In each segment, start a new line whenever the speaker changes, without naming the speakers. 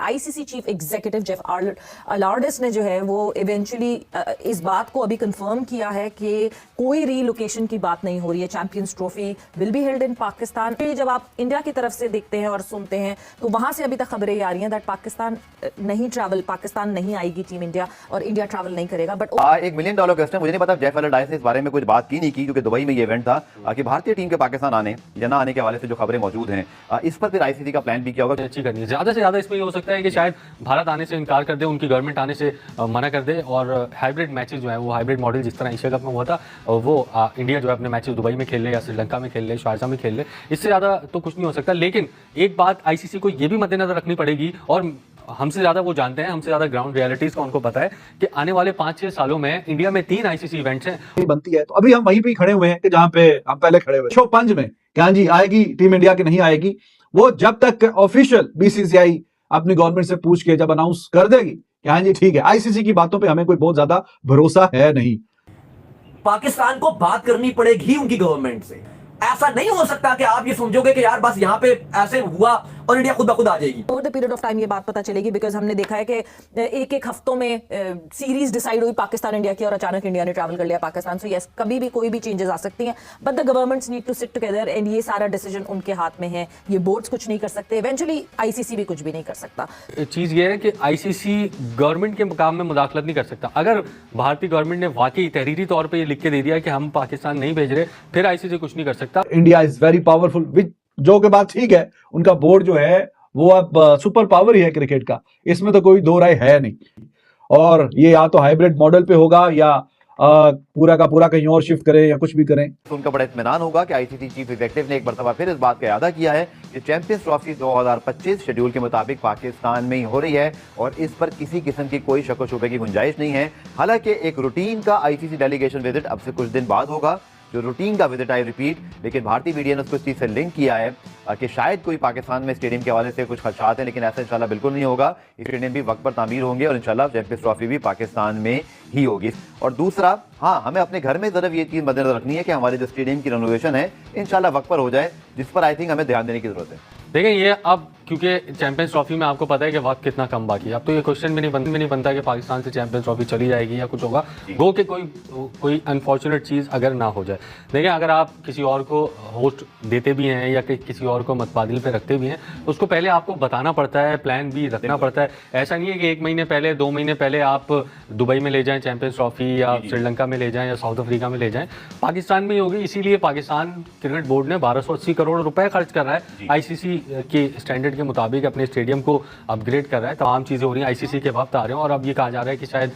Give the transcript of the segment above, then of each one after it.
ICC chief executive Jeff अलार्डिस ने जो है वो इवेंचुअली इस बात को अभी कंफर्म किया है कि कोई रीलोकेशन की बात नहीं हो रही है। Champions trophy will be held in Pakistan. जब आप इंडिया की तरफ से देखते हैं और सुनते हैं तो वहां से अभी तक खबरें आ रही हैं दैट पाकिस्तान नहीं आएगी टीम इंडिया और इंडिया ट्रैवल नहीं करेगा। बट
$1 मिलियन क्वेश्चन, मुझे नहीं पता जेफ अलार्डिस ने इस बारे में कुछ बात की नहीं की क्योंकि दुबई में ये इवेंट था कि भारतीय टीम के पाकिस्तान आने या ना आने के हवाले से जो खबरें मौजूद हैं, इस पर फिर आईसीसी का प्लान भी किया होगा।
अच्छी करनी है ज्यादा से ज्यादा। इसमें ये हो सकता है कि शायद भारत आने से इनकार कर दे, उनकी गवर्नमेंट आने से मना कर दे और हाइब्रिड मैचेस जो है वो हाइब्रिड मॉडल जिस तरह एशिया कप में हुआ था वो इंडिया जो है अपने मैचेस दुबई में खेल ले या श्रीलंका में खेल ले, शारजाह में खेल ले। इससे ज्यादा तो कुछ नहीं हो सकता। लेकिन एक बात आईसीसी को ये भी मद्देनजर रखनी पड़ेगी और हमसे ज्यादा वो जानते हैं, हमसे ज्यादा ग्राउंड रियलिटीज का उनको पता है कि आने वाले 5-6 सालों में इंडिया में 3 आईसीसी इवेंट्स हैं
बनती है। तो अभी हम वहीं पे खड़े हुए हैं कि जहां पे हम पहले खड़े हुए। शो पंच में क्या जी आएगी टीम इंडिया की नहीं आएगी, वो जब तक ऑफिशियल बीसीसीआई अपनी गवर्नमेंट से पूछ के जब अनाउंस कर देगी कि हाँ जी ठीक है, आईसीसी की बातों पे हमें कोई बहुत ज्यादा भरोसा है नहीं।
पाकिस्तान को बात करनी पड़ेगी उनकी गवर्नमेंट से। ऐसा नहीं हो सकता कि आप ये समझोगे कि यार बस यहाँ पे ऐसे हुआ और इंडिया खुद ब खुद आ जाएगी।
Over the period of time ये बात पता चलेगी बिकॉज हमने देखा है कि एक हफ्तों में सीरीज डिसाइड हुई पाकिस्तान इंडिया की और अचानक इंडिया ने ट्रैवल कर लिया पाकिस्तान। सो यस, कभी भी कोई भी चेंजेस आ सकती हैं but the governments need to sit together and ये सारा डिसीजन उनके हाथ में है। ये बोर्ड्स कुछ नहीं कर सकते, इवेंचुअली आईसीसी भी कुछ भी नहीं कर सकता।
चीज ये है कि आईसीसी गवर्नमेंट के काम में मुदाखलत नहीं कर सकता। अगर भारतीय गवर्नमेंट ने वाकई तहरीरी तौर पर ये लिख के दे दिया कि हम पाकिस्तान नहीं भेज रहे, फिर आईसीसी कुछ नहीं कर सकता।
इंडिया इज वेरी पावरफुल, विच जो के बात ठीक है, उनका बोर्ड जो है वो अब सुपर पावर ही है क्रिकेट का, इसमें तो कोई दो राय है नहीं। और ये या तो हाइब्रिड मॉडल पे होगा या पूरा का पूरा कहीं और शिफ्ट करें या कुछ भी करें।
तो उनका बड़ा इत्मीनान होगा कि आईसीसी चीफ एग्जीक्यूटिव ने एक मरतबा फिर इस बात का इरादा किया है कि चैंपियंस ट्रॉफी 2025 शेड्यूल के मुताबिक पाकिस्तान में ही हो रही है और इस पर किसी किस्म की कोई शक व शुबे की गुंजाइश नहीं है। हालांकि एक रूटीन का आईसीसी डेलीगेशन विजिट अब से कुछ दिन बाद होगा, जो रूटीन का विजिट आई रिपीट, लेकिन भारतीय मीडिया ने उसको इस चीज़ से लिंक किया है कि शायद कोई पाकिस्तान में स्टेडियम के हवाले से कुछ खदशात हैं, लेकिन ऐसा इंशाल्लाह बिल्कुल नहीं होगा। स्टेडियम भी वक्त पर तामीर होंगे और इंशाल्लाह चैंपियंस ट्रॉफी भी पाकिस्तान में ही होगी। और दूसरा, हाँ, हमें अपने घर में ज़रूर ये चीज़ मद्देनजर रखनी है कि हमारे जो स्टेडियम की रेनोवेशन है इंशाल्लाह वक्त पर हो जाए, जिस पर आई थिंक हमें ध्यान देने की जरूरत है।
देखें ये अब क्योंकि चैंपियंस ट्रॉफी में आपको पता है कि वक्त कितना कम बाकी है, अब तो ये क्वेश्चन भी नहीं बनता कि पाकिस्तान से चैंपियंस ट्रॉफी चली जाएगी या कुछ होगा। गो के कोई अनफॉर्चुनेट चीज़ अगर ना हो जाए। देखें अगर आप किसी और को होस्ट देते भी हैं या किसी और को मतबादिल पे रखते भी हैं तो उसको पहले आपको बताना पड़ता है, प्लान भी रखना पड़ता है। ऐसा नहीं है कि 1 महीने पहले 2 महीने पहले आप दुबई में ले जाएँ चैंपियंस ट्रॉफी या श्रीलंका में ले जाएँ या साउथ अफ्रीका में ले जाएँ, पाकिस्तान में ही होगी। इसीलिए पाकिस्तान क्रिकेट बोर्ड ने 1280 करोड़ रुपए खर्च कर रहा है आईसीसी के स्टैंडर्ड के मुताबिक अपने स्टेडियम को अपग्रेड कर रहा है। तमाम चीज़ें हो रही हैं, आईसीसी के वक्त आ रहे हैं और अब ये कहा जा रहा है कि शायद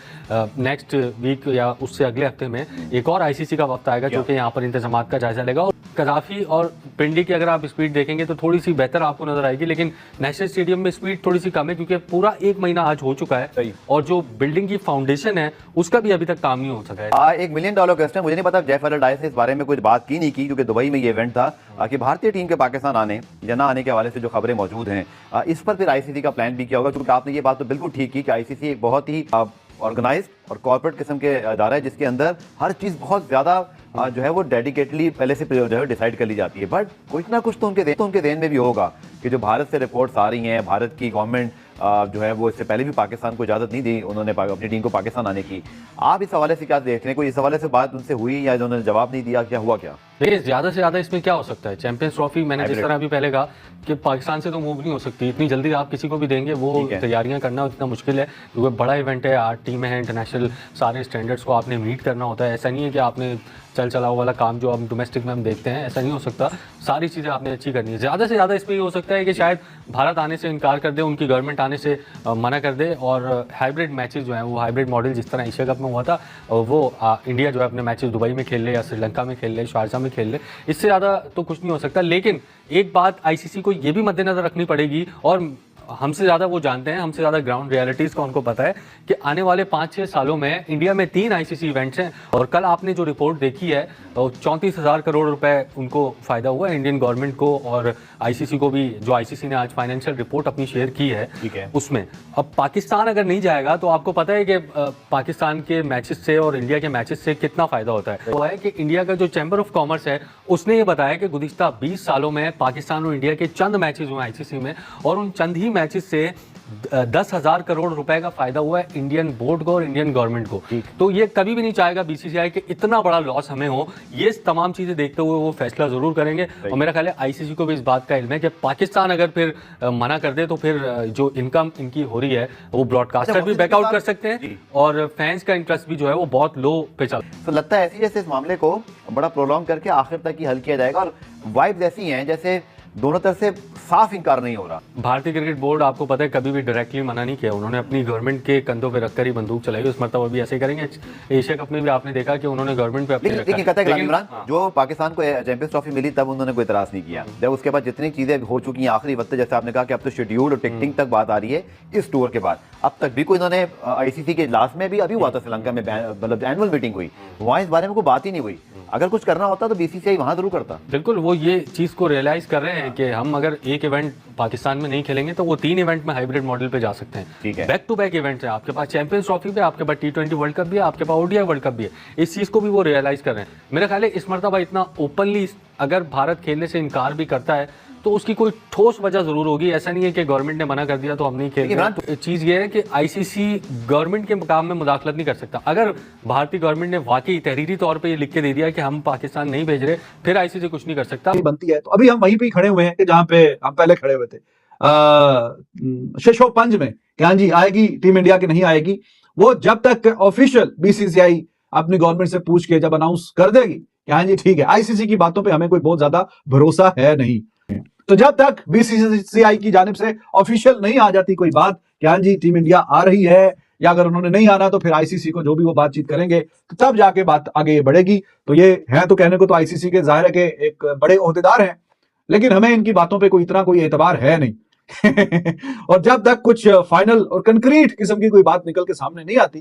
नेक्स्ट वीक या उससे अगले हफ्ते में एक और आईसीसी का वक्त आएगा जो कि यहाँ पर इंतजामात का जायजा लेगा। और कदाफी और पिंडी की अगर आप स्पीड देखेंगे तो थोड़ी सी बेहतर आपको नजर आएगी, लेकिन नेशनल स्टेडियम में स्पीड थोड़ी सी कम है क्योंकि पूरा 1 महीना आज हो चुका है और जो बिल्डिंग की फाउंडेशन है उसका भी अभी तक काम नहीं हो सका है।
$1 मिलियन क्वेश्चन, मुझे नहीं पता जेफ अलार्डिस ने इस बारे में कुछ बात की नहीं की क्योंकि दुबई में ये इवेंट था कि भारतीय टीम के पाकिस्तान आने या ना आने के हवाले से जो खबरें मौजूद हैं, इस पर फिर आईसीसी का प्लान भी किया होगा। क्योंकि आपने ये बात तो बिल्कुल ठीक की कि आईसीसी एक बहुत ही ऑर्गेनाइज्ड और कॉर्पोरेट किस्म के अदारा है जिसके अंदर हर चीज़ बहुत ज़्यादा जो है वो डेडिकेटली पहले से जो है डिसाइड कर ली जाती है। बट कुछ ना कुछ तो उनके देन में भी होगा कि जो भारत से रिपोर्ट्स आ रही हैं, भारत की गवर्नमेंट जो है वो इससे पहले भी पाकिस्तान को इजाज़त नहीं दी उन्होंने अपनी टीम को पाकिस्तान आने की। आप इस हवाले से क्या देख रहे हैं? कोई इस हवाले से बात उनसे हुई या उन्होंने जवाब नहीं दिया, क्या हुआ क्या?
देखिए ज़्यादा से ज़्यादा इसमें क्या हो सकता है, चैंपियंस ट्रॉफी मैंने जिस तरह अभी पहले कहा कि पाकिस्तान से तो मूव नहीं हो सकती इतनी जल्दी। आप किसी को भी देंगे वो तैयारियां करना इतना मुश्किल है क्योंकि बड़ा इवेंट है, 8 टीमें हैं, इंटरनेशनल सारे स्टैंडर्ड्स को आपने मीट करना होता है। ऐसा नहीं है कि आपने चल चलाओ वाला काम जो हम डोमेस्टिक में हम देखते हैं, ऐसा नहीं हो सकता। सारी चीज़ें आपने अच्छी करनी है। ज़्यादा से ज़्यादा इसमें ये हो सकता है कि शायद भारत आने से इनकार कर दे, उनकी गवर्नमेंट आने से मना कर दे और हाइब्रिड मैचेस जो हैं वो हाइब्रिड मॉडल जिस तरह एशिया कप में हुआ था वो इंडिया जो है अपने मैचेस दुबई में खेल ले या श्रीलंका में खेल ले, शारजाह में खेल ले। इससे ज़्यादा तो कुछ नहीं हो सकता। लेकिन एक बात आईसीसी को ये भी मद्देनजर रखनी पड़ेगी और हमसे ज़्यादा वो जानते हैं, हमसे ज़्यादा ग्राउंड रियलिटीज़ का उनको पता है कि आने वाले 5-6 सालों में इंडिया में 3 आईसीसी इवेंट्स हैं। और कल आपने जो रिपोर्ट देखी है 34,000 करोड़ रुपए उनको फ़ायदा हुआ है इंडियन गवर्नमेंट को और आईसीसी को भी। जो आईसीसी ने आज फाइनेंशियल रिपोर्ट अपनी शेयर की है उसमें अब पाकिस्तान अगर नहीं जाएगा तो आपको पता है कि पाकिस्तान के मैचेस से और इंडिया के मैचेस से कितना फ़ायदा होता है। वो है कि इंडिया का जो चैम्बर ऑफ कॉमर्स है उसने ये बताया कि गुज़िश्ता 20 सालों में पाकिस्तान और इंडिया के चंद मैचेस हुए आईसीसी में और उन चंद ही मैचेस से 10,000 करोड़ रुपए का फायदा हुआ है इंडियन बोर्ड को और इंडियन गवर्नमेंट को। तो ये कभी भी नहीं चाहेगा बीसीसीआई के इतना बड़ा लॉस हमें हो। ये तमाम चीजें देखते हुए वो फैसला जरूर करेंगे और मेरा ख्याल है आईसीसी को भी इस बात का इल्म है कि पाकिस्तान अगर फिर मना कर दे तो फिर जो इनकम इनकी हो रही है वो ब्रॉडकास्टर भी बैकआउट कर सकते हैं और फैंस का इंटरेस्ट भी जो है वो बहुत लो पे चल।
तो लगता है ऐसी जैसे इस मामले को बड़ा प्रोलॉन्ग करके आखिर तक ही हल किया जाएगा और वाइब्स ऐसी हैं जैसे दोनों तरफ से साफ इनकार नहीं हो रहा।
भारतीय क्रिकेट बोर्ड आपको पता है कभी भी डायरेक्टली मना नहीं किया, उन्होंने अपनी गवर्नमेंट के कंधों पे रखकर ही बंदूक चलाई। उस मरतबा भी ऐसे करेंगे। एशिया कप में भी आपने देखा कि उन्होंने गवर्नमेंट पे अपनी
लेकिन कहता है इमरान जो पाकिस्तान को चैंपियंस ट्रॉफी मिली तब उन्होंने कोई इतराज नहीं किया। जब उसके बाद जितनी चीजें हो चुकी हैं आखिरी वक्त जैसे आपने कहा कि अब तो शेड्यूल और टिकटिंग तक बात आ रही है इस टूर के बाद, अब तक भी कोई इन्होंने आईसीसी के इजलास में भी अभी हुआ था श्रीलंका में मतलब एनुअल मीटिंग हुई, वहां इस बारे में कोई बात ही नहीं हुई। अगर कुछ करना होता तो बीसीसीआई वहां जरूर करता।
बिल्कुल वो ये चीज को रियलाइज कर रहे हैं कि हम अगर एक इवेंट पाकिस्तान में नहीं खेलेंगे तो वो 3 इवेंट में हाइब्रिड मॉडल पे जा सकते हैं।
ठीक है,
बैक टू बैक इवेंट है, आपके पास चैंपियंस ट्रॉफी भी, आपके पास T20 वर्ल्ड कप भी है, आपके पास ओडीआई वर्ल्ड कप भी है। इस चीज को भी वो रियलाइज कर रहे हैं। मेरा ख्याल है इस मरतबा इतना ओपनली अगर भारत खेलने से इनकार भी करता है तो उसकी कोई ठोस वजह जरूर होगी। ऐसा नहीं है कि गवर्नमेंट ने मना कर दिया तो हम नहीं खेल रहे। चीज ये है कि आईसीसी गवर्नमेंट के मुकाम में मुदाखलत नहीं कर सकता। अगर भारतीय गवर्नमेंट ने वाकई तहरीरी तौर पे ये लिख के दे दिया कि हम पाकिस्तान नहीं भेज रहे, फिर आईसीसी कुछ नहीं कर सकता।
बनती है तो अभी हम वहीं पे खड़े हुए हैं कि जहां पे हम पहले खड़े हुए थे शशो पंज में कि हाँ जी आएगी टीम इंडिया की नहीं आएगी, वो जब तक ऑफिशियल बीसीसीआई अपनी गवर्नमेंट से पूछ के जब अनाउंस कर देगी कि हाँ जी ठीक है, आईसीसी की बातों पे हमें कोई बहुत ज्यादा भरोसा है नहीं। तो जब तक बीसीसीआई की जानिब से ऑफिशियल नहीं आ जाती कोई बात कि हाँ जी टीम इंडिया आ रही है, या अगर उन्होंने नहीं आना तो फिर आईसीसी को जो भी वो बातचीत करेंगे तो तब जाके बात आगे बढ़ेगी। तो ये है तो कहने को तो आईसीसी के जाहिर है कि एक बड़े ओहदेदार हैं, लेकिन हमें इनकी बातों पे कोई इतना कोई एतबार है नहीं। और जब तक कुछ फाइनल और कंक्रीट किस्म की कोई बात निकल के सामने नहीं आती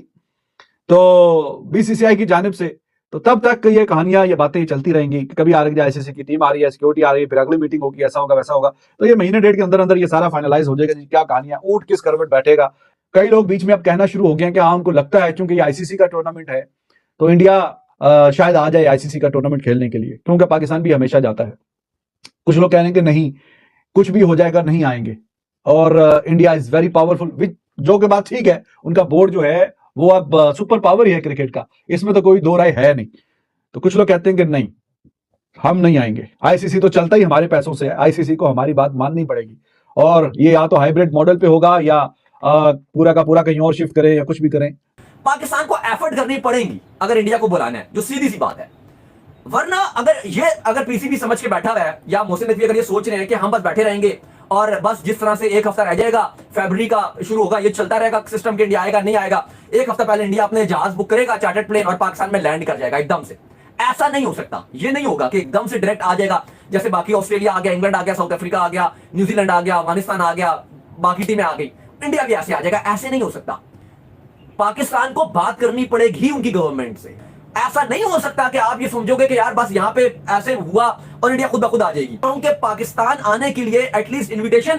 तो बीसीसीआई की जानिब से, तो तब तक ये कहानियां ये बातें चलती रहेंगी कि कभी आईसीसी की टीम आ रही है, सिक्योरिटी आ रही है, फिर अगली मीटिंग होगी, ऐसा होगा वैसा होगा। तो ये महीने डेढ़ के अंदर अंदर ये सारा फाइनलाइज हो जाएगा क्या कहानियां, ऊंट किस करवट बैठेगा। कई लोग बीच में अब कहना शुरू हो गए हैं कि हाँ उनको लगता है क्योंकि ये आईसीसी का टूर्नामेंट है तो इंडिया शायद आ जाए आईसीसी का टूर्नामेंट खेलने के लिए, क्योंकि पाकिस्तान भी हमेशा जाता है। कुछ लोग कह रहे हैं कि नहीं कुछ भी हो जाएगा नहीं आएंगे और इंडिया इज वेरी पावरफुल, जो कि बात ठीक है। उनका बोर्ड जो है वो अब सुपर पावर ही है क्रिकेट का, इसमें तो कोई दो राय है नहीं। तो कुछ लोग कहते हैं कि नहीं हम नहीं आएंगे, आईसीसी तो चलता ही हमारे पैसों से है, आईसीसी को हमारी बात माननी पड़ेगी और ये या तो हाइब्रिड मॉडल पे होगा या पूरा का पूरा कहीं और शिफ्ट करें या कुछ भी करें।
पाकिस्तान को एफर्ट करनी पड़ेगी अगर इंडिया को बुलाना है, जो सीधी सी बात है। वरना अगर पीसीबी समझ के बैठा हुआ है या मोहसिन नकवी अगर ये सोच रहे हैं कि हम बस बैठे रहेंगे और बस जिस तरह से एक हफ्ता रह जाएगा, फरवरी का शुरू होगा, ये चलता रहेगा सिस्टम के, इंडिया आएगा नहीं आएगा, एक हफ्ता पहले इंडिया अपने जहाज बुक करेगा चार्टर्ड प्लेन और पाकिस्तान में लैंड कर जाएगा एकदम से। ऐसा नहीं हो सकता, ये नहीं होगा कि एकदम से डायरेक्ट आ जाएगा जैसे बाकी ऑस्ट्रेलिया आ गया, इंग्लैंड आ गया, साउथ अफ्रीका आ गया, न्यूजीलैंड आ गया, अफगानिस्तान आ गया, बाकी टीमें आ गई, इंडिया भी ऐसे आ जाएगा। ऐसे नहीं हो सकता। पाकिस्तान को बात करनी पड़ेगी उनकी गवर्नमेंट से। ऐसा नहीं हो सकता कि आप ये समझोगे कि यार बस यहाँ पे ऐसे हुआ और इंडिया खुद ब खुद आ जाएगी। क्योंकि पाकिस्तान आने के लिए एटलीस्ट इनविटेशन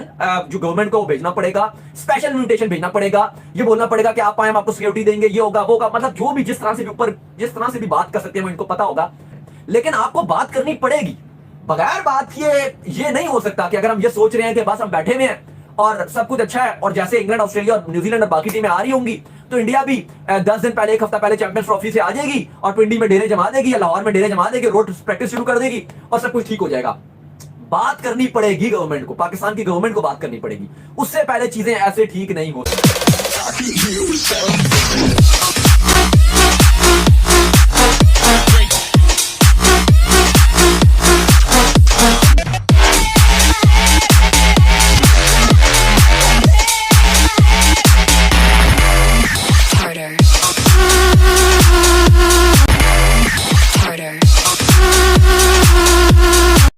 जो गवर्नमेंट को भेजना पड़ेगा, स्पेशल इनविटेशन भेजना पड़ेगा, ये बोलना पड़ेगा कि आप आए हम आपको सिक्योरिटी देंगे, ये होगा वो होगा, मतलब जो भी जिस तरह से भी ऊपर जिस तरह से भी बात कर सकते हैं वो इनको पता होगा। लेकिन आपको बात करनी पड़ेगी। बगैर बात ये नहीं हो सकता कि अगर हम ये सोच रहे हैं कि बस हम बैठे हुए हैं और सब कुछ अच्छा है और जैसे इंग्लैंड, ऑस्ट्रेलिया और न्यूजीलैंड और बाकी टीमें आ रही होंगी तो इंडिया भी 10 दिन पहले, एक हफ्ता पहले चैंपियंस ट्रॉफी से आ जाएगी और पिंडी में डेरे जमा देगी या लाहौर में डेरे जमा देगी, रोड प्रैक्टिस शुरू कर देगी और सब कुछ ठीक हो जाएगा। बात करनी पड़ेगी गवर्नमेंट को, पाकिस्तान की गवर्नमेंट को बात करनी पड़ेगी। उससे पहले चीजें ऐसे ठीक नहीं होती।